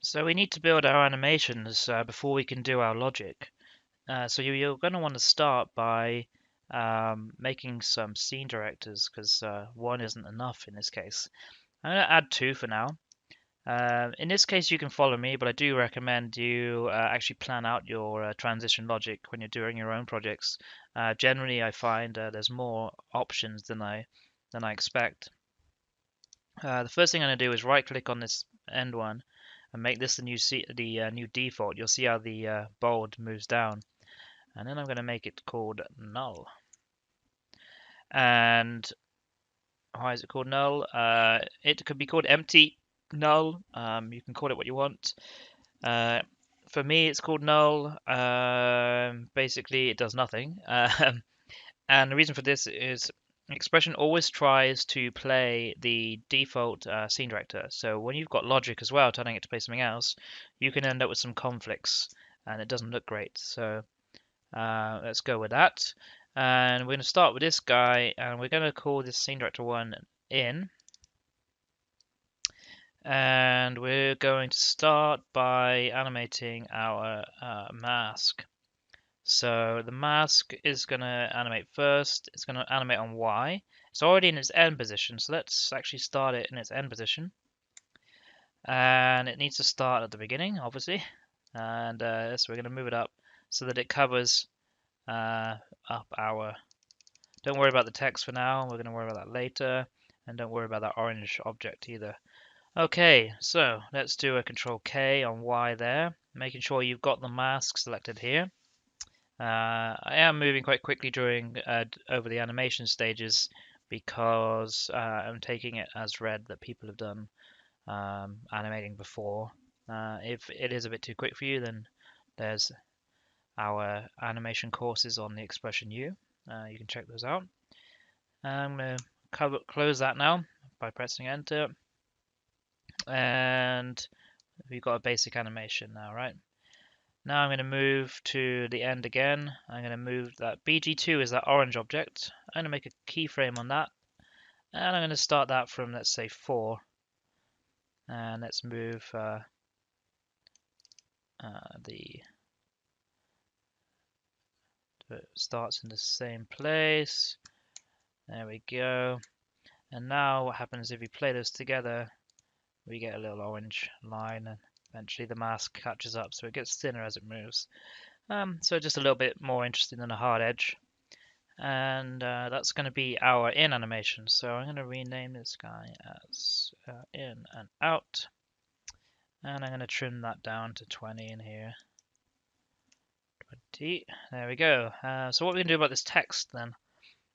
So we need to build our animations before we can do our logic. So you're going to want to start by making some scene directors because one isn't enough in this case. I'm going to add two for now. In this case, you can follow me, but I do recommend you actually plan out your transition logic when you're doing your own projects. Generally, I find there's more options than I expect. The first thing I'm going to do is right-click on this end one and make this the new default. You'll see how the bold moves down, and then I'm going to make it called null. And why is it called null? It could be called empty null. You can call it what you want. For me, it's called null. Basically, it does nothing. And the reason for this is XPression always tries to play the default scene director. So when you've got logic as well, telling it to play something else, you can end up with some conflicts, and it doesn't look great. So let's go with that. And we're going to start with this guy, and we're going to call this scene director one in. And we're going to start by animating our mask. So the mask is going to animate first. It's going to animate on Y. It's already in its end position, so let's actually start it in its end position. And it needs to start at the beginning, obviously. And so we're going to move it up so that it covers up our... Don't worry about the text for now. We're going to worry about that later. And don't worry about that orange object either. Okay, so let's do a Control K on Y there, making sure you've got the mask selected here. I am moving quite quickly during over the animation stages because I'm taking it as read that people have done animating before. If it is a bit too quick for you, then there's our animation courses on the XPression U. You can check those out. I'm going to close that now by pressing enter. And we've got a basic animation now, right? Now I'm going to move to the end again. I'm going to move that BG2 is that orange object. I'm going to make a keyframe on that. And I'm going to start that from, let's say, 4. And let's move the it starts in the same place. There we go. And now what happens if we play those together, we get a little orange line and eventually the mask catches up, so it gets thinner as it moves. So just a little bit more interesting than a hard edge. And that's going to be our in animation. So I'm going to rename this guy as in and out. And I'm going to trim that down to 20 in here. 20. There we go. So what we're going to do about this text then?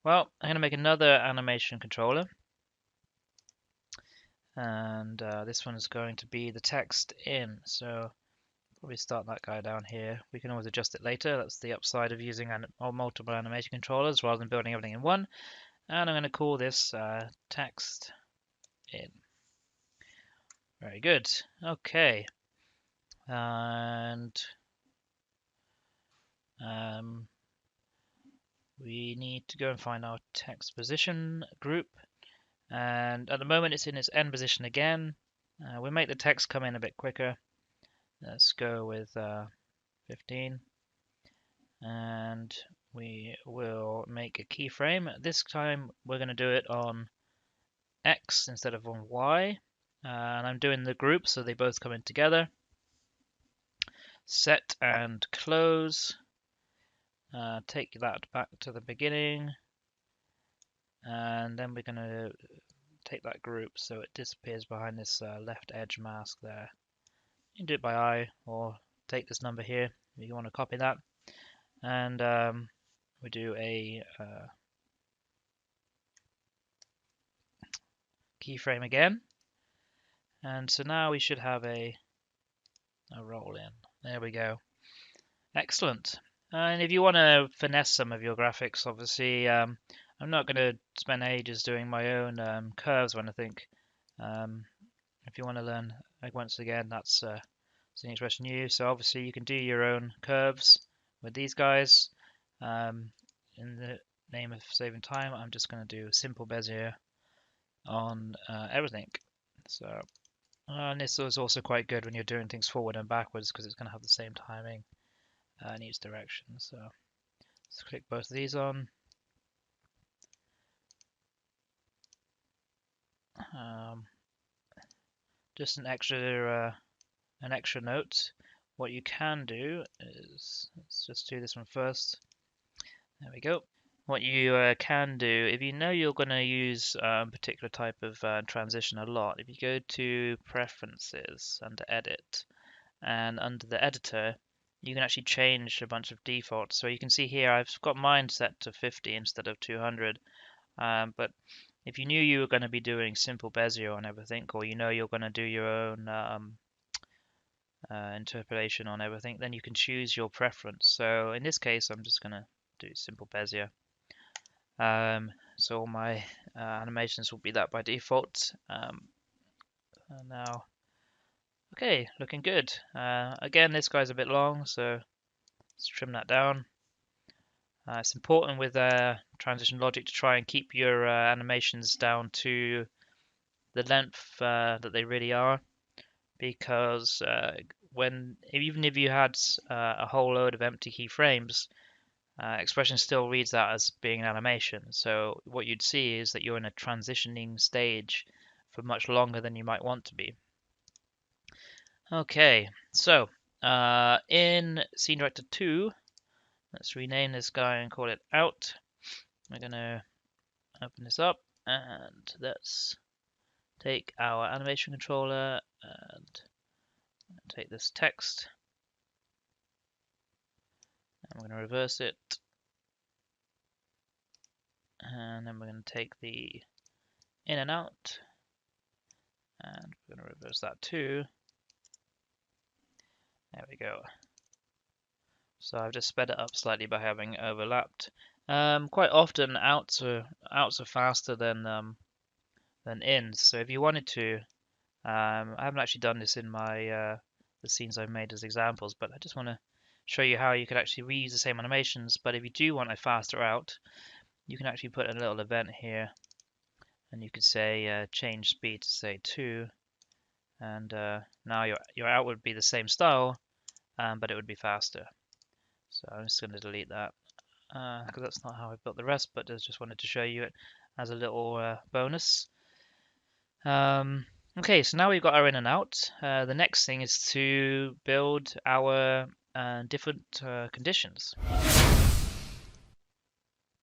Well, I'm going to make another animation controller. And this one is going to be the text in. So probably start that guy down here. We can always adjust it later. That's the upside of using multiple animation controllers rather than building everything in one. And I'm going to call this text in. Very good. Okay. And we need to go and find our text position group. And at the moment it's in its end position again. We'll make the text come in a bit quicker. Let's go with 15. And we will make a keyframe. This time we're going to do it on X instead of on Y. And I'm doing the group so they both come in together. Set and close. Take that back to the beginning. And then we're going to take that group so it disappears behind this left edge mask there. You can do it by eye or take this number here if you want to copy that. And we do a keyframe again. And so now we should have a roll in. There we go. Excellent. And if you want to finesse some of your graphics, obviously, I'm not going to spend ages doing my own curves when I think. If you want to learn, once again, that's Scene XPression U. So obviously you can do your own curves with these guys. In the name of saving time, I'm just going to do simple Bezier on everything. So And this is also quite good when you're doing things forward and backwards because it's going to have the same timing in each direction. So let's click both of these on. Just an extra note. What you can do is, let's just do this one first. There we go. What you can do, if you know you're going to use a particular type of transition a lot, if you go to Preferences under Edit, and under the editor, you can actually change a bunch of defaults. So you can see here I've got mine set to 50 instead of 200. But if you knew you were going to be doing simple Bezier on everything, or you know you're going to do your own interpolation on everything, then you can choose your preference. So in this case, I'm just going to do simple Bezier. So all my animations will be that by default. And now, okay, looking good. Again, this guy's a bit long, so let's trim that down. It's important with transition logic to try and keep your animations down to the length that they really are, because even if you had a whole load of empty keyframes, XPression still reads that as being an animation. So what you'd see is that you're in a transitioning stage for much longer than you might want to be. Okay, so in Scene Director 2, let's rename this guy and call it Out. We're going to open this up and let's take our animation controller and take this text. And we're going to reverse it. And then we're going to take the in and out. And we're going to reverse that too. There we go. So I've just sped it up slightly by having overlapped. Quite often outs are faster than ins. So if you wanted to, I haven't actually done this in my the scenes I've made as examples, but I just want to show you how you could actually reuse the same animations. But if you do want a faster out, you can actually put a little event here, and you could say change speed to say 2, and now your out would be the same style, but it would be faster. So I'm just going to delete that because that's not how I built the rest, but I just wanted to show you it as a little bonus. Okay, so now we've got our in and out. The next thing is to build our different conditions.